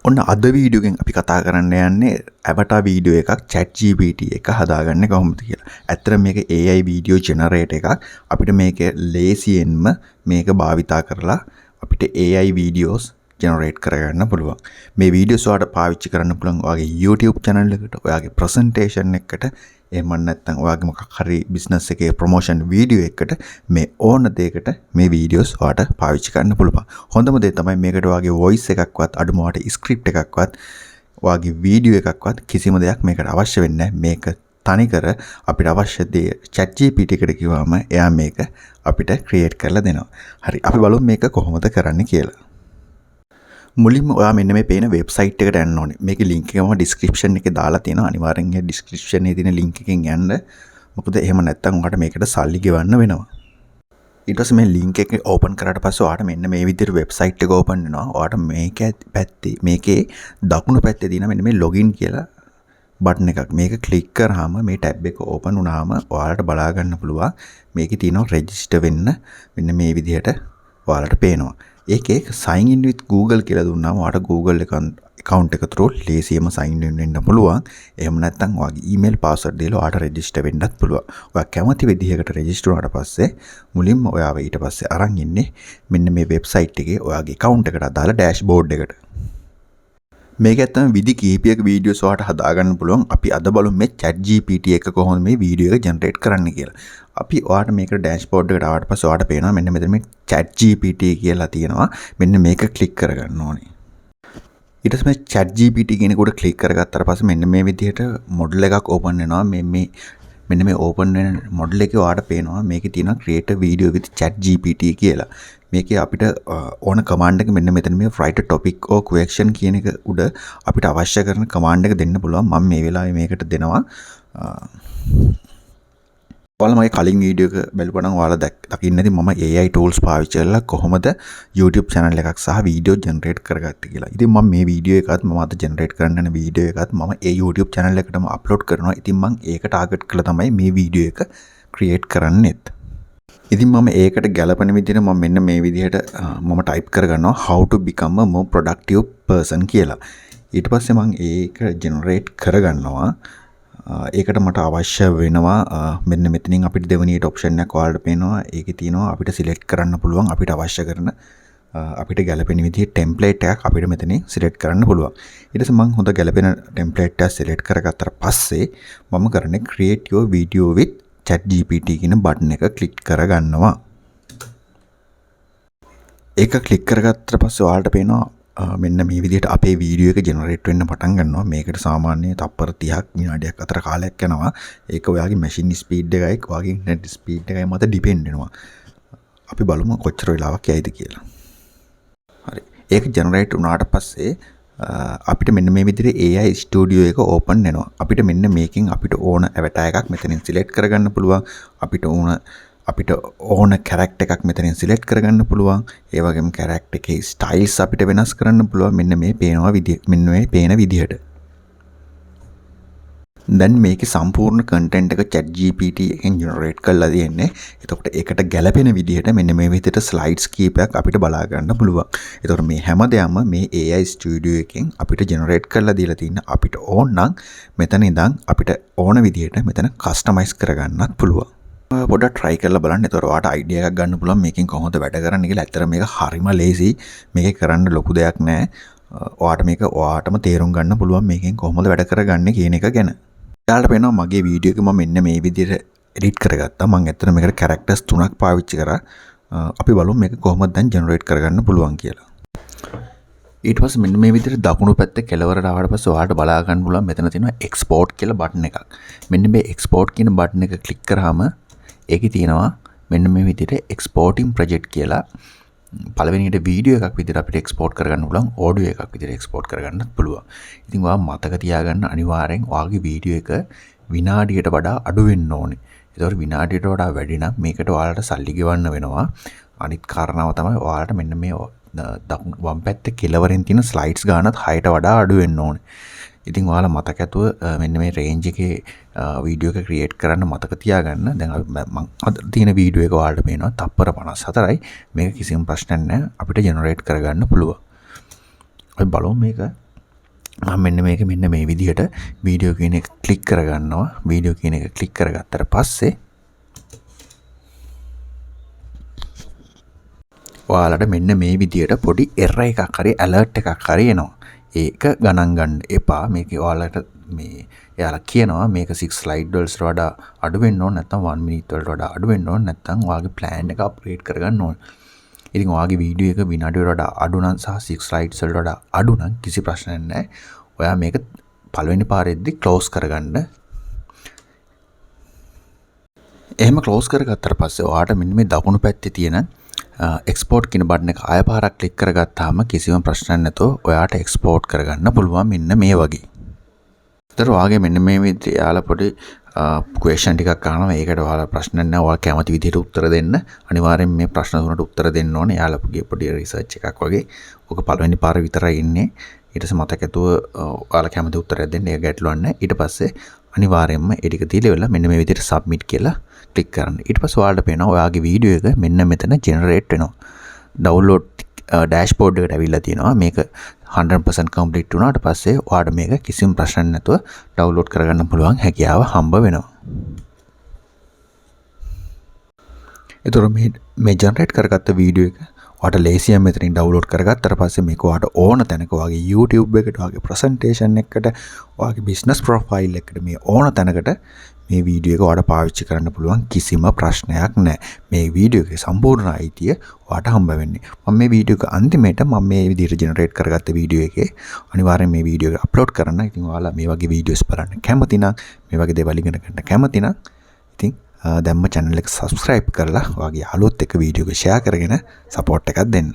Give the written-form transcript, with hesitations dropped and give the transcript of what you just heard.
ඔන්න අද වීඩියෝ එකෙන් අපි කතා කරන්න යන්නේ avatar වීඩියෝ එකක් ChatGPT එක හදාගන්නේ කොහොමද කියලා. ඇත්තටම මේක AI වීඩියෝ ජෙනරේටර් එකක්. අපිට මේක ලේසියෙන්ම මේක භාවිතා කරලා අපිට AI වීඩියෝස් ජෙනරේට් කරගන්න පුළුවන්. මේ වීඩියෝස් වලට පාවිච්චි කරන්න පුළුවන් ඔයාගේ YouTube channel එකට, ඔයාගේ presentation එකකට, එහෙම නැත්නම් ඔයාගේ මොකක් හරි business එකේ promotion වීඩියෝ එකකට මේ ඕන දෙයකට මේ වීඩියෝස් ඔයාලට පාවිච්චි කරන්න පුළුවන්. හොඳම දේ තමයි මේකට ඔයාගේ voice එකක්වත් අඩුම වට script එකක්වත් ඔයාගේ වීඩියෝ එකක්වත් කිසිම දෙයක් මේකට අවශ්‍ය වෙන්නේ නැහැ. මේක තනිකර අපිට අවශ්‍ය දේ ChatGPT එකට කිව්වම එයා මේක අපිට create කරලා දෙනවා. හරි අපි බලමු මේක කොහොමද කරන්නේ කියලා. මුලින්ම ඔයා මෙන්න මේ පේන වෙබ්සයිට් එකට යන්න ඕනේ. මේකේ link එක මම description එකේ දාලා තියෙනවා. අනිවාර්යෙන් ඒ description එකේ තියෙන link එකෙන් යන්න. මොකද එහෙම නැත්නම් ඔයාලට මේකට සල්ලි ගෙවන්න වෙනවා. ඊට පස්සේ මේ link එක open කරාට පස්සේ ඔයාලට මෙන්න මේ විදිහට වෙබ්සයිට් එක open වෙනවා. ඔයාලට මේකේ දකුණු පැත්තේ තියෙන මෙන්න මේ login කියලා බටන් එකක්. මේක ක්ලික් කරාම මේ ටැබ් එක ඕපන් වුණාම ඔයාලට බලා ගන්න පුළුවන් මේකේ තියෙනවා රෙජිස්ටර් වෙන්න මෙන්න මේ විදිහට ඔයාලට පේනවා. ඒකේ sign in with Google කියලා දුන්නාම ඔයාලට Google account එක through ලේසියෙම sign in වෙන්න පුළුවන්. එහෙම නැත්නම් ඔයාගේ email password දීලා ඔයාලට රෙජිස්ටර් වෙන්නත් පුළුවන්. ඔයා කැමති විදිහකට රෙජිස්ටර් වුණාට පස්සේ මුලින්ම ඔයාව ඊට පස්සේ අරන් ඉන්නේ මෙන්න මේ වෙබ්සයිට් එකේ ඔයාගේ account එකට අදාළ dashboard එකට. මේක ඇත්තම විදි කීපයක වීඩියෝස් ඔයාලට හදාගන්න පුළුවන්. අපි අද බලමු මේ ChatGPT එක කොහොමද මේ වීඩියෝ එක ජෙනරේට් කරන්න කියලා. අපි ඔයාලට මේක ඩෑෂ්බෝඩ් එකට ආවට පස්සේ ඔයාලට පේනවා මෙන්න මෙතන මේ ChatGPT කියලා තියෙනවා. මෙන්න මේක ක්ලික් කරගන්න ඕනේ. ඊට පස්සේ මේ ChatGPT කියන එකට ක්ලික් කරගත්තාට පස්සේ මෙන්න මේ විදිහට මොඩල් එකක් ඕපන් වෙනවා. මෙන්න මේ ඕපන් වෙන මොඩල් එකේ ඔයාලට පේනවා මේකේ තියෙනවා create a video with ChatGPT කියලා. මේකේ අපිට ඕන කමාන්ඩ් එක මෙන්න මෙතන මේ write a topic or question කියන එක උඩ අපිට අවශ්‍ය කරන කමාන්ඩ් එක දෙන්න පුළුවන්. මම මේ වෙලාවේ මේකට දෙනවා. ඔයාලා මගේ කලින් වීඩියෝ එක බලපුවනම් ඔයාලා දකින්න ඇති මම AI tools පාවිච්චි කරලා කොහොමද YouTube channel එකක් සහ වීඩියෝ ජෙනරේට් කරගත්තේ කියලා. ඉතින් මම මේ වීඩියෝ එකත් මම අද ජෙනරේට් කරන්න යන වීඩියෝ එකත් මම ඒ YouTube channel එකටම අප්ලෝඩ් කරනවා. ඉතින් මම ඒක ටාගට් කරලා තමයි මේ වීඩියෝ එක ක්‍රියේට් කරන්නෙත්. ඉතින් මම ඒකට ගැලපෙන විදිහට මම මෙන්න මේ විදිහට මම ටයිප් කරගන්නවා how to become a more productive person කියලා. ඊට පස්සේ මම ඒක ජෙනරේට් කරගන්නවා. ඒකට මට අවශ්‍ය වෙනවා මෙන්න මෙතනින් අපිට දෙවෙනියට ඔප්ෂන් එකක් ඔයාලට පේනවා. ඒකේ තියෙනවා අපිට සිලෙක්ට් කරන්න පුළුවන් අපිට අවශ්‍ය කරන අපිට ගැලපෙන විදිහේ ටෙම්ප්ලේට් එකක් අපිට මෙතනින් සිලෙක්ට් කරන්න පුළුවන්. ඊට පස්සේ මම හොඳ ගැලපෙන ටෙම්ප්ලේට් එක සිලෙක්ට් කරගත්තාට පස්සේ මම කරන්නේ create your video with ChatGPT කියන බටන් එක ක්ලික් කරගන්නවා. ඒක ක්ලික් කරගත්තට පස්සේ ඔයාලට පේනවා මෙන්න මේ විදිහට අපේ වීඩියෝ එක ජෙනරේට් වෙන්න පටන් ගන්නවා. මේකට සාමාන්‍යයෙන් තප්පර 30ක් විනාඩියක් අතර කාලයක් යනවා. ඒක ඔයාගේ මැෂින් ස්පීඩ් එකයි ඔයාගේ ඉන්ටර්නෙට් ස්පීඩ් එකයි මත ඩිපෙන්ඩ් වෙනවා. අපි බලමු කොච්චර වෙලාවක් යයිද කියලා. හරි. ඒක ජෙනරේට් වුණාට පස්සේ අපිට මෙන්න මේ විදිහට AI ස්ටුඩියෝ එක ඕපන් වෙනවා. අපිට මෙන්න මේකෙන් අපිට ඕන avatar එකක් මෙතනින් සිලෙක්ට් කරගන්න පුළුවන්. අපිට ඕන කැරක්ටර් එකක් මෙතනින් සිලෙක්ට් කරගන්න පුළුවන්. ඒ වගේම කැරක්ටර් එකේ ස්ටයිල්ස් අපිට වෙනස් කරන්න පුළුවන්. මෙන්න මේ පේන විදිහට. දැන් මේකේ සම්පූර්ණ කන්ටෙන්ට් එක ChatGPT එකෙන් ජෙනරේට් කරලා තියෙන්නේ. එතකොට ඒකට ගැලපෙන විදිහට මෙන්න මේ විදිහට ස්ලයිඩ්ස් කීපයක් අපිට බලා ගන්න පුළුවන්. එතකොට මේ හැම දෙයක්ම මේ AI ස්ටුඩියෝ එකෙන් අපිට ජෙනරේට් කරලා දීලා තින්න. අපිට ඕන නම් මෙතන ඉඳන් අපිට ඕන විදිහට මෙතන කස්ටමයිස් කරගන්නත් පුළුවන්. පොඩ්ඩක් try කරලා බලන්න. එතකොට ඔයාට idea එකක් ගන්න පුළුවන් මේකෙන් කොහොමද වැඩ කරන්නේ කියලා. ඇත්තට මේක හරිම lazy. මේක කරන්න ලොකු දෙයක් නෑ. ඔයාට මේක ඔයාටම තේරුම් ගන්න පුළුවන් මේකෙන් කොහොමද වැඩ කරගන්නේ කියන එක ගැන. ඔයාලට පේනවා මගේ වීඩියෝ එක මම මෙන්න මේ විදිහට edit කරගත්තා. මම ඇත්තට මේකට characters 3ක් පාවිච්චි කරා. අපි බලමු මේක කොහොමද දැන් generate කරගන්න පුළුවන් කියලා. ඊට පස්සේ මෙන්න මේ විදිහට දකුණු පැත්තේ කෙළවරට ආවට පස්සේ ඔයාලට බලා ගන්න පුළුවන් මෙතන තියෙනවා export කියලා බටන් එකක්. මෙන්න මේ export කියන බටන් එක ක්ලික් කරාම ඒකේ තියෙනවා මෙන්න මේ විදිහට exporting project කියලා පළවෙනියට වීඩියෝ එකක් විදිහට අපිට export කරගන්න පුළුවන්, audio එකක් විදිහට export කරගන්නත් පුළුවන්. ඉතින් ඔයා මතක තියාගන්න අනිවාර්යෙන් ඔයාගේ වීඩියෝ එක විනාඩියට වඩා අඩු වෙන්න ඕනේ. ඒතකොට විනාඩියට වඩා වැඩි නම් මේකට ඔයාලට සල්ලි ගෙවන්න වෙනවා. අනිත් කාරණාව තමයි ඔයාලට මෙන්න මේ වම් පැත්තේ කෙළවරෙන් තියෙන ස්ලයිඩ්ස් ගන්නත් 6ට වඩා අඩු වෙන්න ඕනේ. ඉතින් ඔයාලා මතක ඇතුව මෙන්න මේ රේන්ජ් එකේ වීඩියෝ එක ක්‍රියේට් කරන්න මතක තියාගන්න. දැන් මම අද තියෙන වීඩියෝ එක ඔයාලට පේනවා තප්පර 54යි. මේක කිසිම ප්‍රශ්නයක් නැහැ. අපිට ජෙනරේට් කරගන්න පුළුවන්. අපි බලමු මේක මම මෙන්න මේ විදිහට වීඩියෝ කියන එක ක්ලික් කරගන්නවා. වීඩියෝ කියන එක ක්ලික් කරගත්තට පස්සේ ඔයාලට මෙන්න මේ විදිහට පොඩි එරර් එකක් හරි ඇලර්ට් එකක් හරි එනවා. ඒක ගණන් ගන්න එපා. මේක ඔයාලට මේ එයාලා කියනවා මේක 6 ස්ලයිඩ් වලට වඩා අඩු වෙන්න ඕන නැත්නම් 1 මිනිත් වලට වඩා අඩු වෙන්න ඕන නැත්නම් ඔයාගේ ප්ලෑන් එක අප්ග්‍රේඩ් කරගන්න ඕන. ඉතින් ඔයාගේ වීඩියෝ එක විනාඩියට වඩා අඩු නම් සහ 6 ස්ලයිඩ්ස් වලට වඩා අඩු නම් කිසි ප්‍රශ්නයක් නැහැ. ඔයා මේක පළවෙනි පාරෙද්දි ක්ලෝස් කරගන්න. එහෙම ක්ලෝස් කරගත්තට පස්සේ ඔයාට මෙන්න මේ දකුණු පැත්තේ තියෙන එක්ස්පෝර්ට් කියන බටන් එක ආය පාරක් ක්ලික් කරගත්තාම කිසිම ප්‍රශ්නයක් නැතුව ඔයාට එක්ස්පෝර්ට් කරගන්න පුළුවන් මෙන්න මේ වගේ. ඒතර ඔයාගේ මෙන්න මේ විදිහට යාලා පොඩි ක්වෙස්චන් ටිකක් අහනවා. ඒකට ඔයාලා ප්‍රශ්න නැහැ. ඔයාලා කැමති විදිහට උත්තර දෙන්න. අනිවාර්යෙන් මේ ප්‍රශ්න තුනට උත්තර දෙන්න ඕනේ. යාලාගේ පොඩි රිසර්ච් එකක් වගේ. ඔක පළවෙනි පාර විතරයි ඉන්නේ. ඊට පස්සේ මතක ඇතුව ඔයාලා කැමති උත්තරයක් දෙන්න. ඒක ගැටලුවක් නැහැ. ඊට පස්සේ අනිවාර්යෙන්ම ඒ ටික දීලා වෙලා මෙන්න මේ විදිහට සබ්මිට් කියලා ක්ලික් කරන්න. ඊට පස්සේ ඔයාලට පේනවා ඔයාගේ වීඩියෝ එක මෙන්න මෙතන ජෙනරේට් වෙනවා. ඩවුන්ලෝඩ් ඩෑෂ්බෝඩ් එකට ඇවිල්ලා තියෙනවා. මේක 100% කම්ප්ලීට් වුණාට පස්සේ ඔයාලට මේක කිසිම ප්‍රශ්නයක් නැතුව ඩවුන්ලෝඩ් කරගන්න පුළුවන් හැකියාව හම්බ වෙනවා. ඒතර මේ ජෙනරේට් කරගත්ත වීඩියෝ එක ඔයාලට ලේසියෙන් මෙතනින් ඩවුන්ලෝඩ් කරගත්තට පස්සේ මේක ඔයාලට ඕන තැනක ඔයාගේ YouTube එකට, ඔයාගේ ප්‍රසන්ටේෂන් එකකට, ඔයාගේ බිස්නස් ප්‍රොෆයිල් එකට මේ ඕන තැනකට මේ වීඩියෝ එක ඔයාලට පාවිච්චි කරන්න පුළුවන් කිසිම ප්‍රශ්නයක් නැහැ. මේ වීඩියෝ එකේ සම්පූර්ණ අයිතිය ඔයාලට හම්බ වෙන්නේ. මම මේ වීඩියෝ එක අන්තිමේට මම මේ විදිහට ජෙනරේට් කරගත්ත වීඩියෝ එකේ අනිවාර්යෙන් මේ වීඩියෝ එක අප්ලෝඩ් කරන්න. ඉතින් ඔයාලා මේ වගේ වීඩියෝස් බලන්න කැමති නම්, මේ වගේ දේවල් ඉගෙන ගන්න කැමති නම් ඉතින් දැම්ම channel එක subscribe කරලා ඔයාගේ යාළුවොත් එක්ක වීඩියෝ එක share කරගෙන support එකක් දෙන්න.